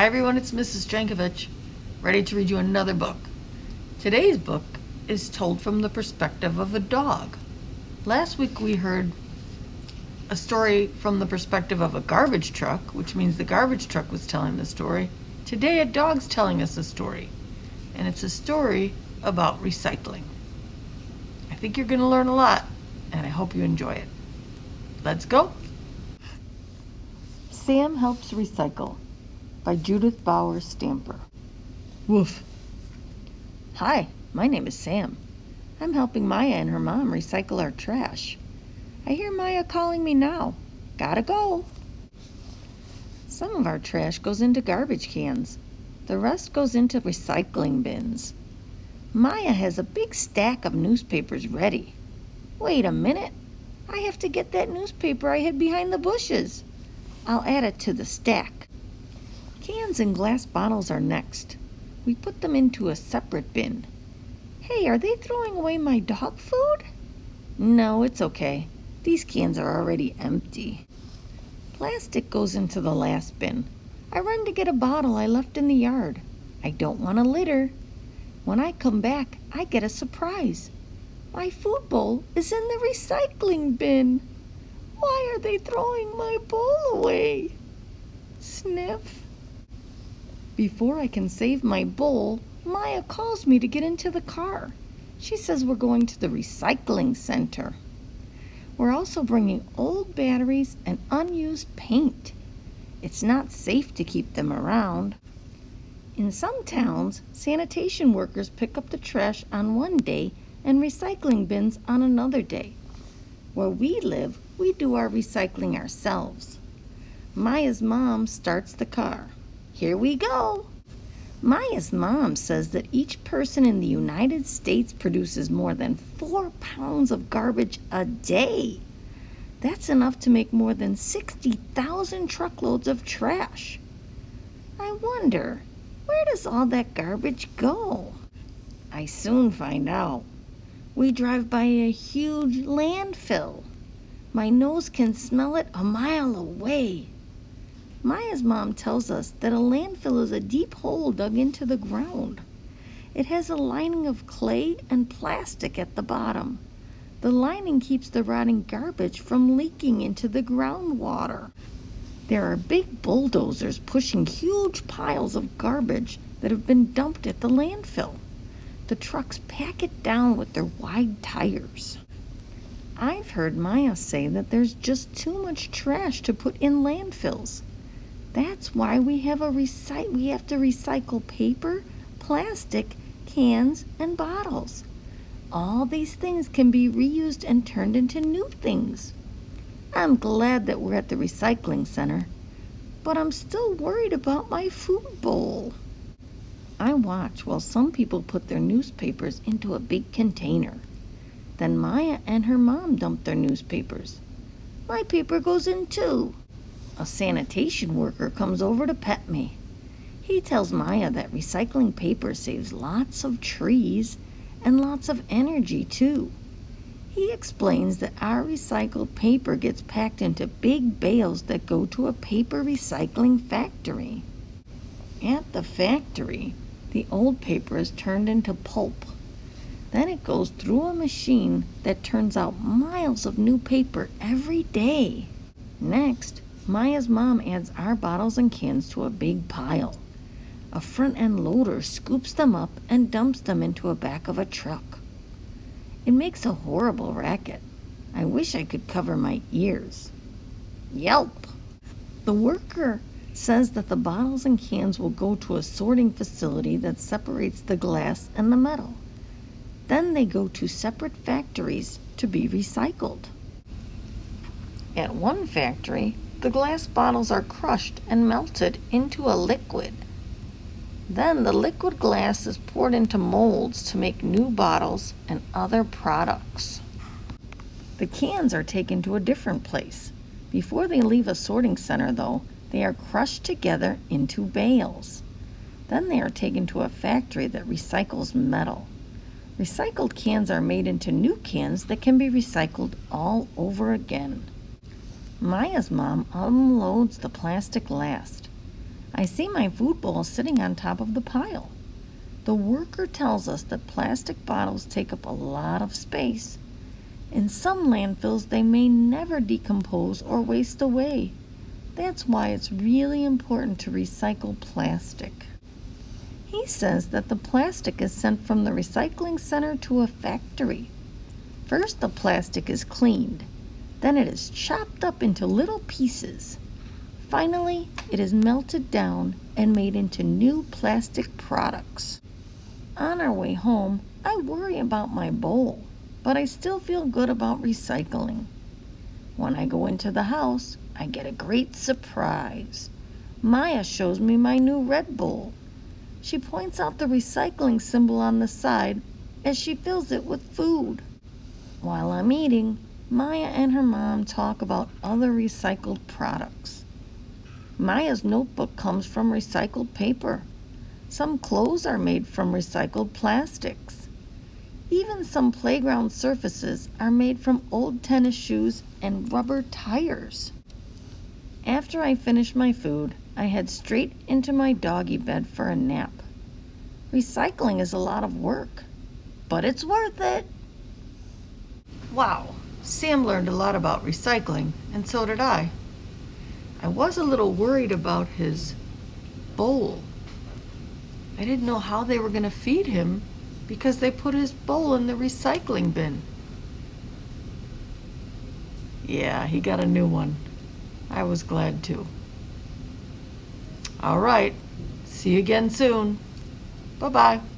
Hi everyone, it's Mrs. Jankovich, ready to read you another book. Today's book is told from the perspective of a dog. Last week we heard a story from the perspective of a garbage truck, which means the garbage truck was telling the story. Today a dog's telling us a story, and it's a story about recycling. I think you're going to learn a lot, and I hope you enjoy it. Let's go! Sam Helps Recycle by Judith Bauer Stamper. Woof. Hi, my name is Sam. I'm helping Maya and her mom recycle our trash. I hear Maya calling me now. Gotta go. Some of our trash goes into garbage cans. The rest goes into recycling bins. Maya has a big stack of newspapers ready. Wait a minute. I have to get that newspaper I hid behind the bushes. I'll add it to the stack. Cans and glass bottles are next. We put them into a separate bin. Hey, are they throwing away my dog food? No, it's okay. These cans are already empty. Plastic goes into the last bin. I run to get a bottle I left in the yard. I don't want to litter. When I come back, I get a surprise. My food bowl is in the recycling bin. Why are they throwing my bowl away? Sniff. Before I can save my bowl, Maya calls me to get into the car. She says we're going to the recycling center. We're also bringing old batteries and unused paint. It's not safe to keep them around. In some towns, sanitation workers pick up the trash on one day and recycling bins on another day. Where we live, we do our recycling ourselves. Maya's mom starts the car. Here we go. Maya's mom says that each person in the United States produces more than 4 pounds of garbage a day. That's enough to make more than 60,000 truckloads of trash. I wonder, where does all that garbage go? I soon find out. We drive by a huge landfill. My nose can smell it a mile away. Maya's mom tells us that a landfill is a deep hole dug into the ground. It has a lining of clay and plastic at the bottom. The lining keeps the rotting garbage from leaking into the groundwater. There are big bulldozers pushing huge piles of garbage that have been dumped at the landfill. The trucks pack it down with their wide tires. I've heard Maya say that there's just too much trash to put in landfills. That's why we have to recycle paper, plastic, cans, and bottles. All these things can be reused and turned into new things. I'm glad that we're at the recycling center, but I'm still worried about my food bowl. I watch while some people put their newspapers into a big container. Then Maya and her mom dump their newspapers. My paper goes in too. A sanitation worker comes over to pet me. He tells Maya that recycling paper saves lots of trees and lots of energy too. He explains that our recycled paper gets packed into big bales that go to a paper recycling factory. At the factory, the old paper is turned into pulp. Then it goes through a machine that turns out miles of new paper every day. Next, Maya's mom adds our bottles and cans to a big pile. A front-end loader scoops them up and dumps them into a back of a truck. It makes a horrible racket. I wish I could cover my ears. Yelp! The worker says that the bottles and cans will go to a sorting facility that separates the glass and the metal. Then they go to separate factories to be recycled. At one factory, the glass bottles are crushed and melted into a liquid. Then the liquid glass is poured into molds to make new bottles and other products. The cans are taken to a different place. Before they leave a sorting center, though, they are crushed together into bales. Then they are taken to a factory that recycles metal. Recycled cans are made into new cans that can be recycled all over again. Maya's mom unloads the plastic last. I see my food bowl sitting on top of the pile. The worker tells us that plastic bottles take up a lot of space. In some landfills, they may never decompose or waste away. That's why it's really important to recycle plastic. He says that the plastic is sent from the recycling center to a factory. First, the plastic is cleaned. Then it is chopped up into little pieces. Finally, it is melted down and made into new plastic products. On our way home, I worry about my bowl, but I still feel good about recycling. When I go into the house, I get a great surprise. Maya shows me my new red bowl. She points out the recycling symbol on the side as she fills it with food. While I'm eating, Maya and her mom talk about other recycled products. Maya's notebook comes from recycled paper. Some clothes are made from recycled plastics. Even some playground surfaces are made from old tennis shoes and rubber tires. After I finish my food, I head straight into my doggy bed for a nap. Recycling is a lot of work, but it's worth it. Wow, Sam learned a lot about recycling, and so did I. I was a little worried about his bowl. I didn't know how they were going to feed him because they put his bowl in the recycling bin. Yeah, he got a new one. I was glad too. All right, see you again soon. Bye-bye.